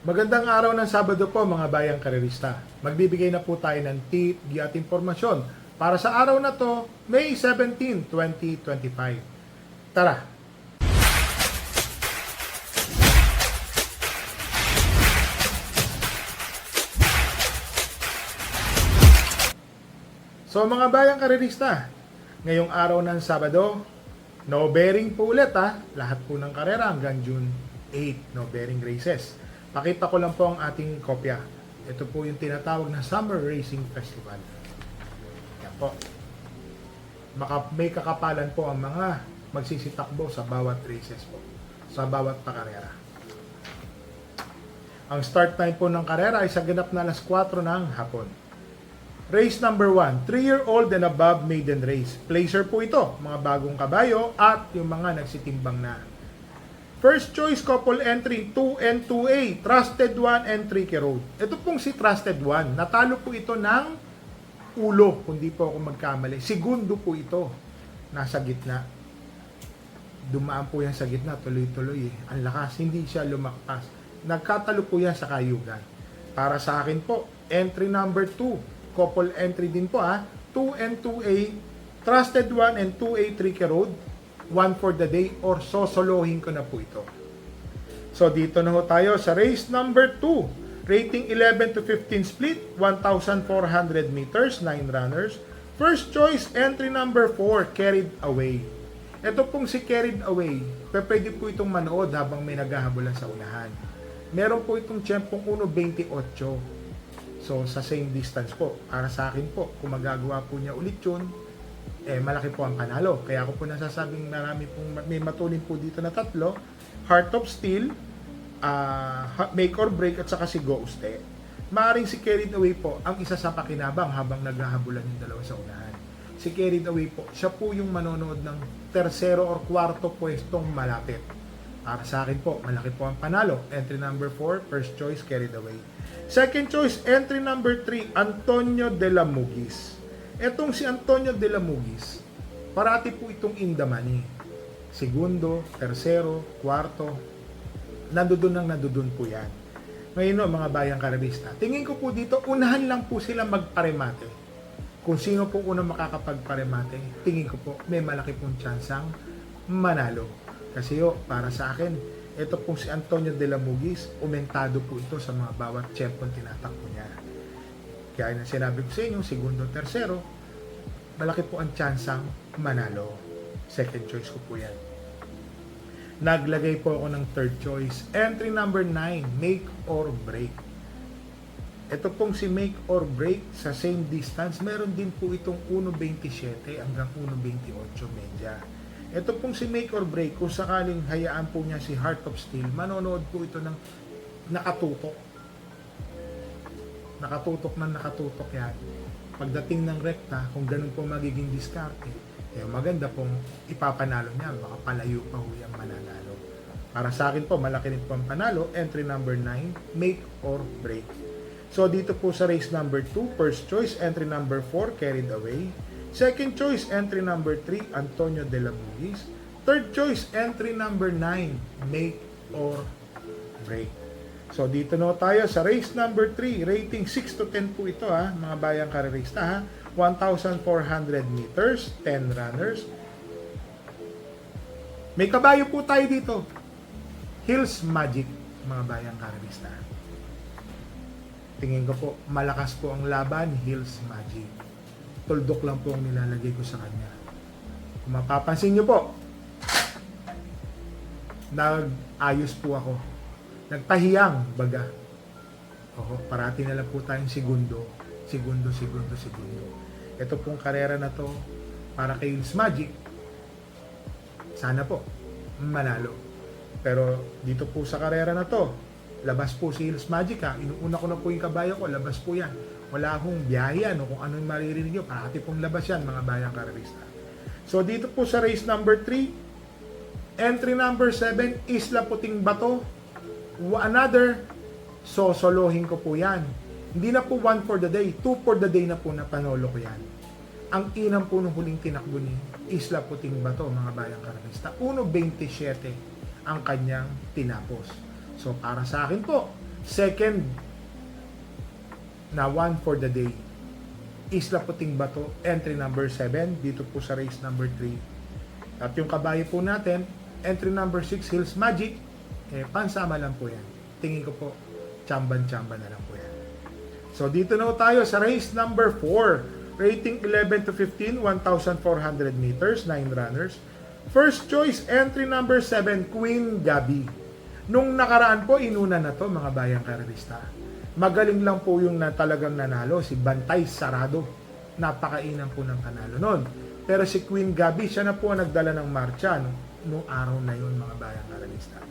Magandang araw ng Sabado po mga bayang karerista. Magbibigay na po tayo ng tip at impormasyon para sa araw na to, May 17, 2025. Tara! So mga bayang karerista, ngayong araw ng Sabado, no bearing po ulit lahat po ng karera hanggang June 8, no bearing races. Pakita ko lang po ang ating kopya. Ito po yung tinatawag na Summer Racing Festival. Yan po. May kakapalan po ang mga magsisitakbo sa bawat races po. Sa bawat pakarera. Ang start time po ng karera ay sa ganap na alas 4 ng hapon. Race number 1, 3-year-old and above maiden race. Placer po ito, mga bagong kabayo at yung mga nagsitimbang na. First choice couple entry 2 and 2A, Trusted 1 and Tricky Road. Ito pong si Trusted 1, natalo po ito ng ulo, kung di po ako magkamali. Segundo po ito, nasa gitna. Dumaan po yan sa gitna, tuloy-tuloy eh. Ang lakas, hindi siya lumakpas. Nagkatalo po yan sa kayugan. Para sa akin po, entry number 2, couple entry din po 2 and 2A, Trusted 1 and 2A Tricky Road. 1 for the day or sosolohin ko na po ito. So dito na ho tayo sa race number 2. Rating 11 to 15 split, 1,400 meters, 9 runners. First choice, entry number 4, Carried Away. Ito pong si Carried Away, pwede po itong manood habang may naghahabulan sa unahan. Meron po itong tiyempong 1.28. So sa same distance po, para sa akin po, kung magagawa po niya ulit yun, malaki po ang panalo. Kaya ako po nasasabing may matulin po dito na tatlo. Heart of Steel, Make or Break at saka si Ghost. Maaring si Carried Away po ang isa sa pakinabang habang naghahabulan yung dalawa sa unahan. Si Carried Away po, siya po yung manonood ng tersero or kwarto pwestong malapit. Para sa akin po, malaki po ang panalo. Entry number 4, first choice, Carried Away. Second choice, entry number 3, Antonio de la Mugis. Etong si Antonio de la Mugis, parati po itong in the money. Segundo, tersero, kwarto, nandudun po yan. Ngayon mga bayang karabista, tingin ko po dito, unahan lang po sila magparemate. Kung sino po unang makakapagparemate, tingin ko po may malaki pong tsansang manalo. Kasi para sa akin, ito pong si Antonio de la Mugis, umentado po ito sa mga bawat tiyempong tinatakbo niya. Kaya na sinabi ko sa inyo, segundo, tersero, malaki po ang tsansang manalo. Second choice ko po yan. Naglagay po ako ng third choice. Entry number 9, Make or Break. Ito pong si Make or Break sa same distance, meron din po itong 1.27 hanggang 1.28 medya. Ito pong si Make or Break, kung sakaling hayaan po niya si Heart of Steel, manonood po ito ng nakatutok. Nakatutok yan. Pagdating ng rekta, kung ganun po magiging diskarte, maganda pong ipapanalo niya. Baka palayo pa ho yung mananalo. Para sa akin po, malaki rin po ang panalo. Entry number 9, Make or Break. So dito po sa race number 2, first choice, entry number 4, Carried Away. Second choice, entry number 3, Antonio de la Mugis. Third choice, entry number 9, Make or Break. So dito na tayo sa race number 3, rating 6 to 10 po ito mga bayang karerista 1,400 meters, 10 runners. May kabayo po tayo dito. Hills Magic, mga bayang karerista. Tingin ko po, malakas po ang laban, Hills Magic. Tuldok lang po ang nilalagay ko sa kanya. Kung mapapansin nyo po, nag-ayos po ako. Nagpahiyang baga. Parati na lang po tayong segundo. Ito pong karera na to para kay Hills Magic. Sana po manalo. Pero dito po sa karera na to, labas po si Hills Magic Inuuna ko na po yung kabayo ko, labas po yan. Wala akong biyahe kung ano yung maririnig nyo. Parati pong labas yan mga bayang karerista. So dito po sa race number 3, entry number 7, Isla Puting Bato. Another, sosolohin ko po yan. Hindi na po 1 for the day, 2 for the day na po na panolo ko yan. Ang inam po nung huling tinakbo ni Isla Puting Bato, mga bayang karerista, 1.27 ang kanyang tinapos. So para sa akin po, Second na one for the day, Isla Puting Bato, entry number 7, dito po sa race number 3. At yung kabayo po natin, entry number 6, Hills Magic, pansama lang po yan. Tingin ko po, tsamban-tsamban na lang po yan. So dito na tayo sa race number 4, rating 11 to 15, 1,400 meters, 9 runners. First choice, entry number 7, Queen Gabi. Nung nakaraan po, inuna na to mga bayang karerista. Magaling lang po yung talagang nanalo, si Bantay Sarado. Napakainang po ng panalo nun. Pero si Queen Gabi, siya na po ang nagdala ng marcha nung araw na yun, mga bayang karerista.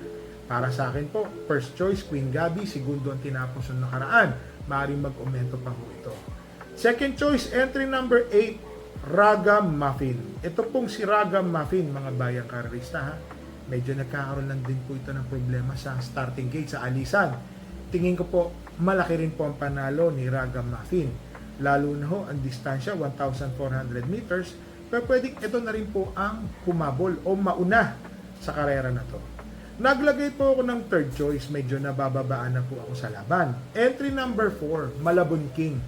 Para sa akin po, first choice, Queen Gabi, segundo ang tinapos yung nakaraan. Maaaring mag-aumento pa po ito. Second choice, entry number 8, Raga Muffin. Ito pong si Raga Muffin, mga bayang karerista, ha? Medyo nagkakaroon lang din po ito ng problema sa starting gate, sa alisan. Tingin ko po, malaki rin po ang panalo ni Raga Muffin. Lalo na ho, ang distansya, 1,400 meters. Pero pwedeng ito na rin po ang humabol o mauna sa karera na to. Naglagay po ako ng third choice. Medyo nabababaan na po ako sa laban. Entry number 4, Malabon King.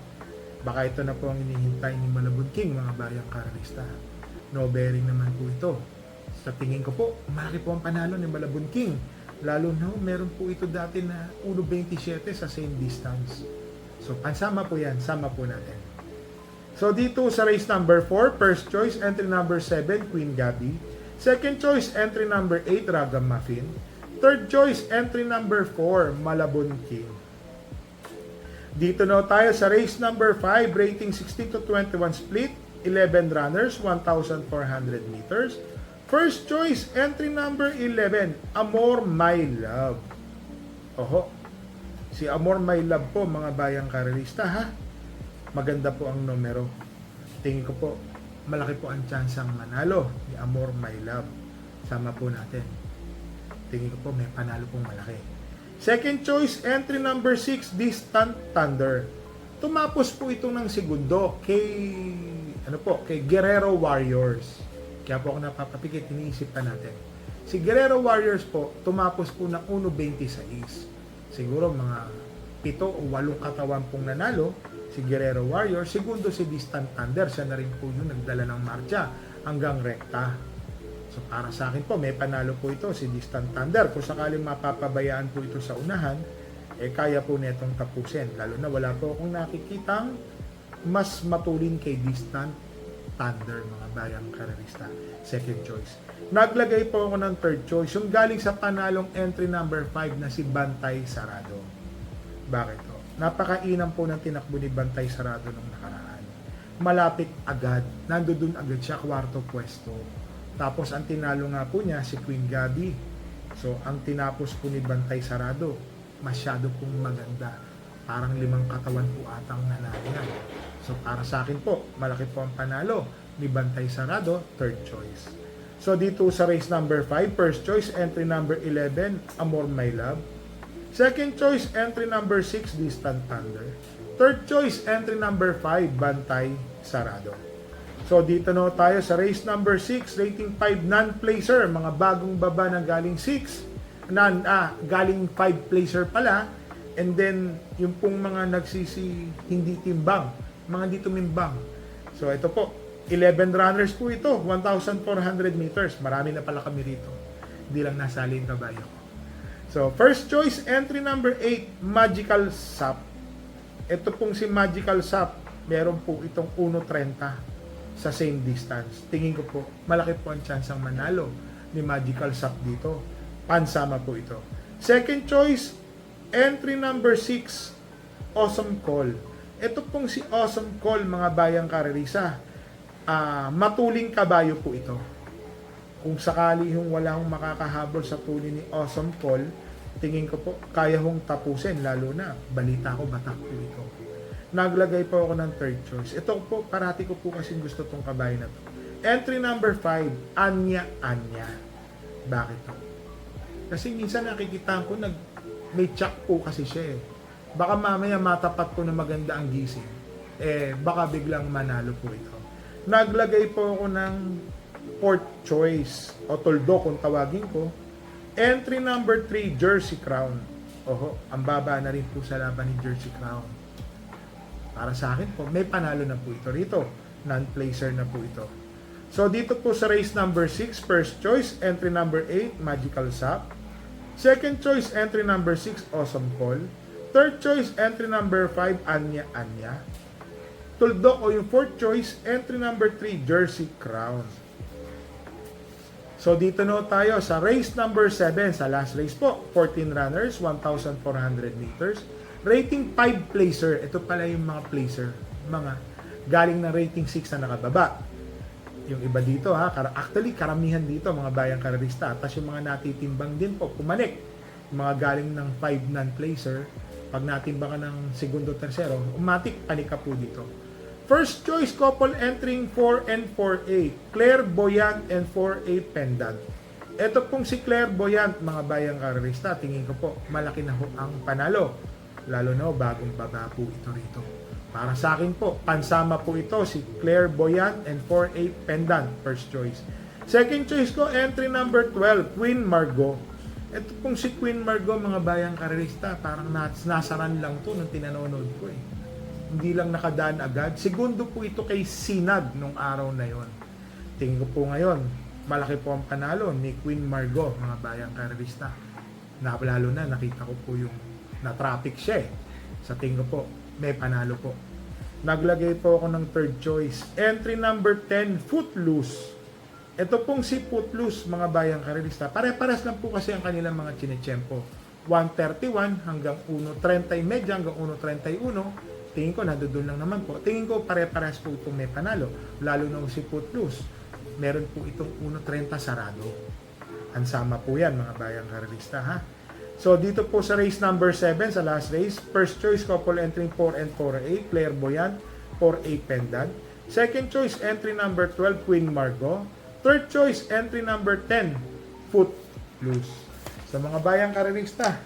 Baka ito na po ang inihintay ni Malabon King, mga bayang karerista. No bearing naman po ito. Sa tingin ko po, malaki po ang panalo ni Malabon King. Lalo na meron po ito dati na 1.27 sa same distance. So, pansama po yan. Sama po natin. So, dito sa race number 4, first choice, entry number 7, Queen Gabi. Second choice, entry number 8, Raga Muffin. Third choice, entry number 4, Malabon King. Dito na tayo sa race number 5, rating 16 to 21 split, 11 runners, 1,400 meters. First choice, entry number 11, Amor My Love. Oho, si Amor My Love po, mga bayang karerista, ha? Maganda po ang numero. Tingin ko po, malaki po ang tsansang manalo ni Amor My Love. Sama po natin. Tingin ko po, may panalo pong malaki. Second choice, entry number 6, Distant Thunder. Tumapos po ito ng segundo kay Guerrero Warriors. Kaya po ako napapapikit, iniisip pa natin. Si Guerrero Warriors po, tumapos po ng 1.26. Siguro mga 7 o 8 katawan pong nanalo si Guerrero Warriors. Segundo si Distant Thunder, siya na rin po yung nagdala ng marcha hanggang rekta. So para sa akin po, may panalo po ito si Distant Thunder. Kung sakaling mapapabayaan po ito sa unahan, kaya po netong tapusin. Lalo na wala po akong nakikitang mas matulin kay Distant Thunder, mga bayang karerista. Second choice. Naglagay po ako ng third choice, yung galing sa panalong entry number 5 na si Bantay Sarado. Bakit to? Napakainam po ng tinakbo ni Bantay Sarado nung nakaraan. Malapit agad. Nandoon agad siya, kwarto pwesto. Tapos ang tinalo nga po niya si Queen Gabi. So ang tinapos po ni Bantay Sarado, masyado pong maganda. Parang 5 katawan po atang nanalo yan. So para sa akin po, malaki po ang panalo ni Bantay Sarado, third choice. So dito sa race number 5, first choice, entry number 11, Amor My Love. Second choice, entry number 6, Distant Thunder. Third choice, entry number 5, Bantay Sarado. So dito na tayo sa race number 6, rating 5, non-placer, mga bagong baba na galing 6, galing 5 placer pala, and then yung pong mga nagsisi hindi timbang, mga hindi tumimbang. So ito po, 11 runners po ito, 1,400 meters. Marami na pala kami rito. Hindi lang nasali yung kabayo ko. So first choice, entry number 8, Magical Sap. Ito pong si Magical Sap, meron po itong 1.30 sa same distance. Tingin ko po, malaki po ang chance ang manalo ni Magical Sap dito. Pansama po ito. Second choice, entry number 6, Awesome Call. Ito pong si Awesome Call, mga bayang karerisa. Matuling kabayo po ito. Kung sakali yung walang makakahabol sa tuli ni Awesome Call, tingin ko po, kaya hong tapusin, lalo na, balita ko, batak po ito. Naglagay po ako ng third choice. Ito po, parati ko po kasi gusto tong kabayo na to. Entry number 5, Anya Anya. Bakit to? Kasi minsan nakikita ko, may check po kasi siya eh. Baka mamaya matapat po na maganda ang gising. Baka biglang manalo po ito. Naglagay po ako ng fourth choice, o toldo kung tawagin ko. Entry number 3, Jersey Crown. Oho, ang baba na rin po sa laban ni Jersey Crown. Para sa akin po, may panalo na po ito rito. Non-placer na po ito. So dito po sa race number 6, first choice, entry number 8, Magical Sap. Second choice, entry number 6, Awesome Call. Third choice, entry number 5, Anya Anya. Tuldok o yung fourth choice, entry number 3, Jersey Crown. So dito na tayo sa race number 7, sa last race po. 14 runners, 1,400 meters. Rating 5 placer. Ito pala yung mga placer. Mga galing ng rating 6 na nakababa. Yung iba dito actually karamihan dito mga bayang karerista. Tapos yung mga natitimbang din po, pumanik. Yung mga galing ng 5 non-placer, pag natimbang ka ng segundo, tersero, umatik, panik ka po dito. First choice couple entering 4 and 4A, Clairvoyant and 4A Pendant. Ito pong si Clairvoyant, mga bayang karerista, tingin ko po, malaki na ho ang panalo. Lalo na bagong baba po ito rito. Para sa akin po, pansama po ito si Clairvoyant and 4A Pendant, first choice. Second choice ko, entry number 12, Queen Margot. Ito pong si Queen Margot, mga bayang karerista, parang nasaran lang to nung tinanonood ko eh. Hindi lang nakadaan agad. Segundo po ito kay Sinag nung araw na yon. Tingin ko po ngayon, malaki po ang panalo ni Queen Margot, mga bayang karerista. Lalo na, nakita ko po yung na-traffic siya eh. Sa tingin ko po, may panalo po. Naglagay po ako ng third choice. Entry number 10, Footloose. Ito pong si Footloose, mga bayang karerista. Pare-pares lang po kasi ang kanilang mga chinechempo. 1:31 hanggang 1:30 hanggang 1:31. Tingin ko, nandoon lang naman po. Tingin ko, pare-pares po itong may panalo. Lalo na si Footloose. Meron po itong 1:30 sarado. Ansama po yan, mga bayang karerista, ha? So, dito po sa race number 7, sa last race, first choice couple entering 4 and 4A, Clairvoyant, 4A Pendant. Second choice, entry number 12, Queen Margot. Third choice, entry number 10, Footloose. Sa mga bayang karerista,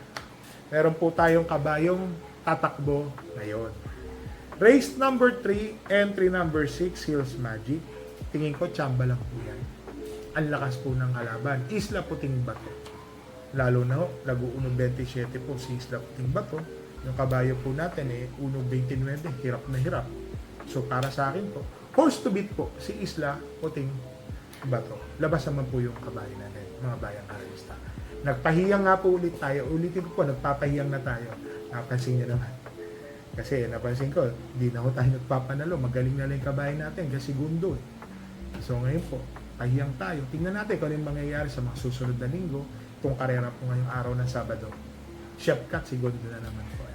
meron po tayong kabayong tatakbo ngayon. Race number 3, entry number 6, Hills Magic. Tingin ko, tsamba lang po yan. Ang lakas po ng kalaban. Isla Puting Bato. Lalo na ho, nag-1.27 po si Isla Puting Bato. Yung kabayo po natin 1.29, hirap na hirap. So para sa akin po, horse to beat po si Isla Puting Bato. Labas naman po yung kabayo natin, mga bayang karerista. Nagpahiyang nga po ulit tayo. Ulitin ko po, nagpapahiyang na tayo. Napansin nyo naman. Kasi napansin ko, di na ho tayo nagpapanalo. Magaling na lang yung kabayo natin kasi segundo. So ngayon po, pahiyang tayo. Tingnan natin kung ano yung mangyayari sa mga susunod na linggo. Kung karera po ngayong araw ng Sabado. Chef Cat, segundo na naman po.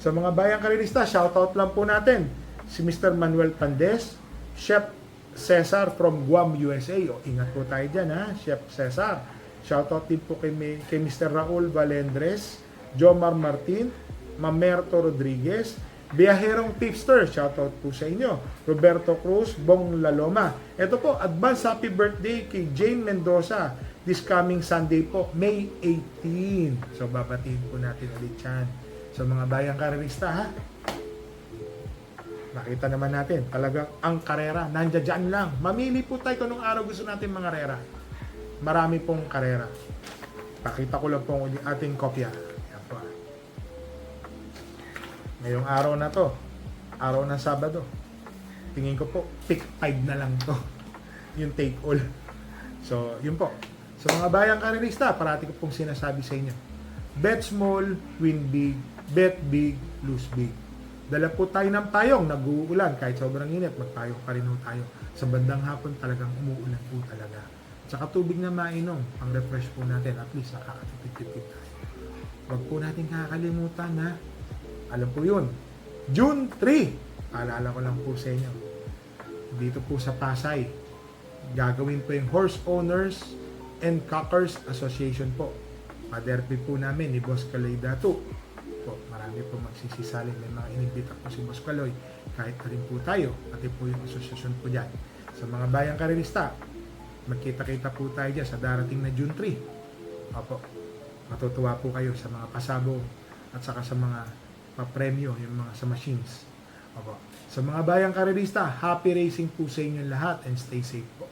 So mga bayang karerista, shoutout lang po natin si Mr. Manuel Pandes, Chef Cesar from Guam, USA. O, ingat po tayo dyan, ha, Chef Cesar. Shoutout din po kay Mr. Raul Valendres, Jomar Martin, Mamerto Rodriguez, Biyaherong Tipster, shoutout po sa inyo. Roberto Cruz, Bong Laloma. Ito po, advance happy birthday kay Jane Mendoza. This coming Sunday po, May 18. So, babatiin po natin ulit yan. So, mga bayang karerista, ha? Nakita naman natin, talagang ang karera, nandiyan lang. Mamili po tayo kung anong araw gusto natin mga karera. Marami pong karera. Pakita ko lang po ang ating kopya. Yan po. Ngayong araw na to, araw ng Sabado, tingin ko po, pick 5 na lang to. Yung take all. So, yun po. So mga bayang karerista, parati ko pong sinasabi sa inyo, bet small, win big, bet big, lose big. Dala po tayo ng payong, nag-uulan, kahit sobrang init, magpayong pa rin tayo. Sa bandang hapon talagang umuulan po talaga. Tsaka tubig na mainom, pang refresh po natin, at least nakakatipid-tipid tayo. Huwag po natin kakalimutan, ha? Alam po yun, June 3, paalala ko lang po sa inyo, dito po sa Pasay, gagawin po yung Horse Owners and Cockers Association po. Paderby po namin ni Boss Kaloy Datu. Po, marami po magsisisalin. May mga inimbita po si Boss Kaloy. Kahit na rin po tayo, pati po yung asosasyon po dyan. Sa mga bayang karerista, magkita-kita po tayo dyan sa darating na June 3. Opo, matutuwa po kayo sa mga pasabong at saka sa mga papremyo, yung mga sa machines. Opo. Sa mga bayang karerista, happy racing po sa inyo lahat and stay safe po.